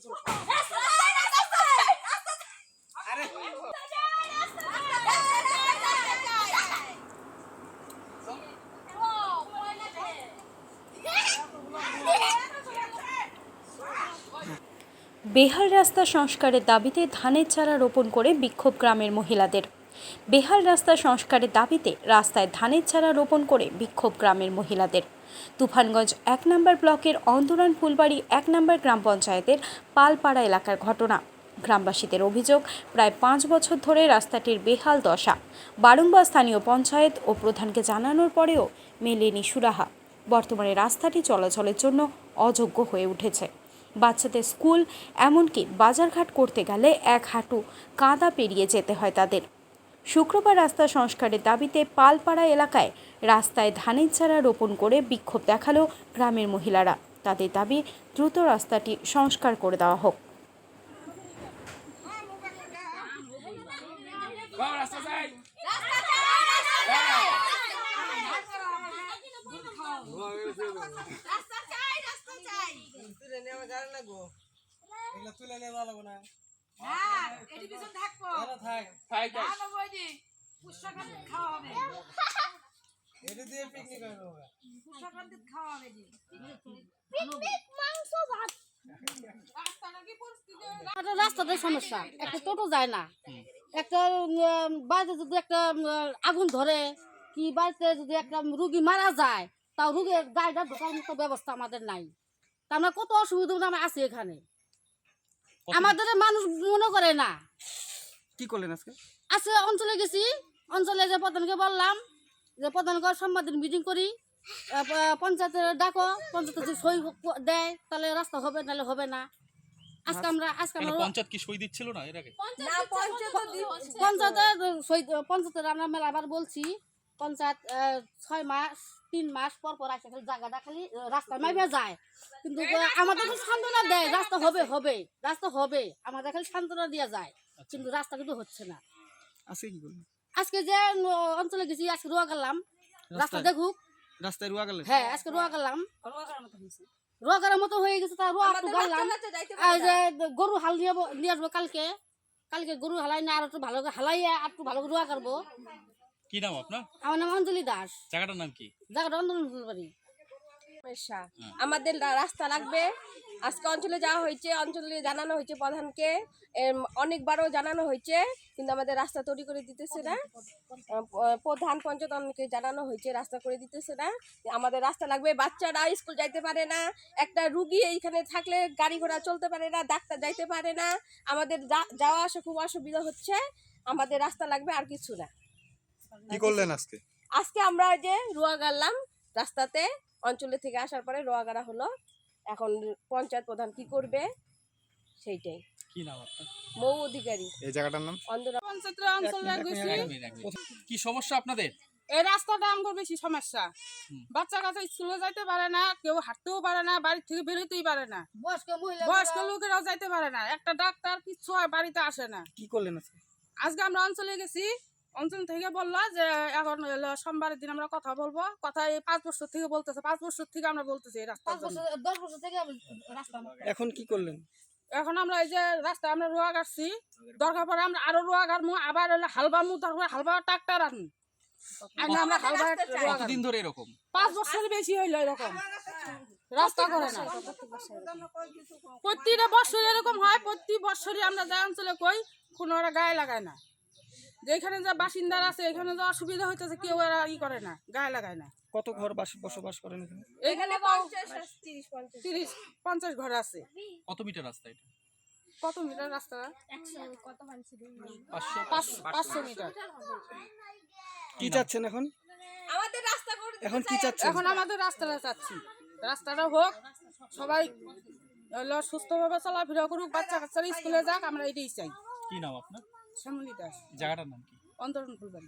বেহাল রাস্তা সংস্কারের দাবিতে ধানের চারা রোপণ করে বিক্ষোভ গ্রামের মহিলাদের। বেহাল রাস্তা সংস্কারের দাবিতে রাস্তায় ধানের চারা রোপণ করে বিক্ষোভ গ্রামের মহিলাদের। তুফানগঞ্জ ১ নম্বর ব্লকের অন্দরান ফুলবাড়ি ১ নম্বর গ্রাম পঞ্চায়েতের পালপাড়া এলাকার ঘটনা। গ্রামবাসীদের অভিযোগ, প্রায় ৫ বছর ধরে রাস্তাটির বেহাল দশা। বারংবার স্থানীয় পঞ্চায়েত ও প্রধানকে জানানোর পরেও মেলেনি সুরাহা। বর্তমানে রাস্তাটি চলাচলের জন্য অযোগ্য হয়ে উঠেছে। বাচ্চাদের স্কুল, এমনকি বাজারঘাট করতে গেলে এক হাঁটু কাদা পেরিয়ে যেতে হয় তাদের। শুক্রবার রাস্তা সংস্কারের দাবিতে পালপাড়া এলাকায় রাস্তায় ধানের চারা রোপণ করে বিক্ষোভ দেখালো গ্রামের মহিলারা। তাদের দাবি, দ্রুত রাস্তাটি সংস্কার করে দেওয়া হোক। তুলে নিয়ে ভালো না রাস্তাতে সমস্যা, একটা টোটো যায় না, একটা বাড়িতে যদি একটা আগুন ধরে কি বাড়িতে যদি একটা রুগী মারা যায়, তাও রুগীর গাড়িটা ঢোকার মতো ব্যবস্থা আমাদের নাই। তা আমরা কত অসুবিধা আমরা আছি এখানে, আমাদের মানুষ মনে করে না। কি করলেন আজকে? আজকে অঞ্চলে গেছি, অঞ্চলে যে প্রধানকে বললাম যে প্রধানকে সম্পাদন মিটিং করি, পঞ্চায়েতের ডাকো, পঞ্চায়েত যদি সই দেয় তাহলে রাস্তা হবে, নাহলে হবে না। আজকে আমরা পঞ্চায়েত কি সই দিচ্ছিল না এর আগে? পঞ্চায়েতের আমরা মেলাবার বলছি, পঞ্চায়েত 6 মাস 3 মাস পর পর আসে, খালি জায়গাটা খালি রাস্তা মাইবা যায়, কিন্তু আমাদের সান্ত্বনা দেয় রাস্তা হবে হবে, রাস্তা হবে, আমাদের খালি সান্ত্বনা দেওয়া যায়, কিন্তু রাস্তা কিন্তু হচ্ছে না। আজকে কি করলেন? আজকে যে অঞ্চলে গেছি, আজকে রোয়া গেলাম, রাস্তা দেখুক। রাস্তায় রোয়া গেলেন? হ্যাঁ, আজকে রোয়া গেলাম, রোয়া করার মতো হয়ে গেছে। তার রোয়া একটু গেলাম, যে গরু হাল নিয়ে আসবো কালকে, গরু হালাই না, আর একটু ভালো হালাইয়া আর একটু ভালো রোয়া করবো। কি নাম আপনার? আমার নাম অঞ্জলি দাস। জায়গাটার নাম কি? জায়গাটা অন্দরন ফুলবাড়ি। আমাদের রাস্তা লাগবে। আজকে অঞ্চলে যাওয়া হয়েছে, অঞ্চলে জানানো হয়েছে প্রধানকে, অনেকবারও জানানো হয়েছে, কিন্তু আমাদের রাস্তা তৈরি করে দিতেছে না। প্রধান পঞ্চায়েত অনেকে জানানো হয়েছে, রাস্তা করে দিতেছে না। আমাদের রাস্তা লাগবে, বাচ্চারা স্কুল যাইতে পারে না, একটা রুগী এইখানে থাকলে গাড়ি ঘোড়া চলতে পারে না, ডাক্তার যাইতে পারে না, আমাদের যাওয়া আসা খুব অসুবিধা হচ্ছে। আমাদের রাস্তা লাগবে, আর কিছু না। কি করলেন আজকে? আজকে আমরা যে রোয়া গাড়লাম রাস্তাতে, অঞ্চলে থেকে আসার পরে রোয়া গাড়া হলো। এখন পঞ্চায়েত প্রধান কি করবে সেইটাই। কি নাম আপনার? মৌ অধিকারী। এই জায়গাটার নাম? কি সমস্যা আপনাদের? এই রাস্তাটা আমার বেশি সমস্যা। বাচ্চা কাচ্চা স্কুলে যাইতে পারে না, কেউ হাঁটতেও পারে না, বাড়ি থেকে বেরোতেই পারে না, বয়স্ক লোকেরাও যাইতে পারে না, একটা ডাক্তার কিছু বাড়িতে আসে না। কি করলেন আজকে? আজকে আমরা অঞ্চলে গেছি, অঞ্চল থেকে বললো যে এখন সোমবারের দিন আমরা কথা বলবো। কথা এই 5 বছর থেকে বলতেছে, 5 বছর থেকে আমরা বলতেছি এই রাস্তা, 10 বছর থেকে রাস্তা। এখন কি করলেন? এখন আমরা এই যে রাস্তা আমরা রোয়া গাড়ছি, দরকার পরে আমরা আরো রোয়া গাড়মু, আবার হালবামু, তারপরে হালবা ট্রাক্টর আনু। আমরা হালবা কতদিন ধরে এরকম? 5 বছর বেশি হইলো এরকম রাস্তা করে না। প্রতিটা বছর এরকম হয়, প্রতি বছরই আমরা যাই অঞ্চলে কই, কোনো ওরা গায়ে লাগায় না। যেখানে যা বাসিন্দার আছে এখানে যা অসুবিধা হইতেছে, কেউ এরা করে না, গায়ে লাগায় না। কত ঘর বসবাস করেন এখানে? এখানে 30-50 ঘর আছে। কত মিটার রাস্তা এটা? কত মিটার রাস্তা? 500 মিটার। কি চাচ্ছেন এখন? আমাদের রাস্তা করে এখন কি চাচ্ছেন? এখন আমাদের রাস্তাটা চাচ্ছি, রাস্তাটা হোক, সবাই সুস্থভাবে চলাফেরা করুক, বাচ্চা কাচ্চারা স্কুলে যাক, আমরা এটাই চাই। কি নাম আপনার? শ্যামলী দাস। জায়গাটার নাম কি? অন্তরন ফুলবাড়ি।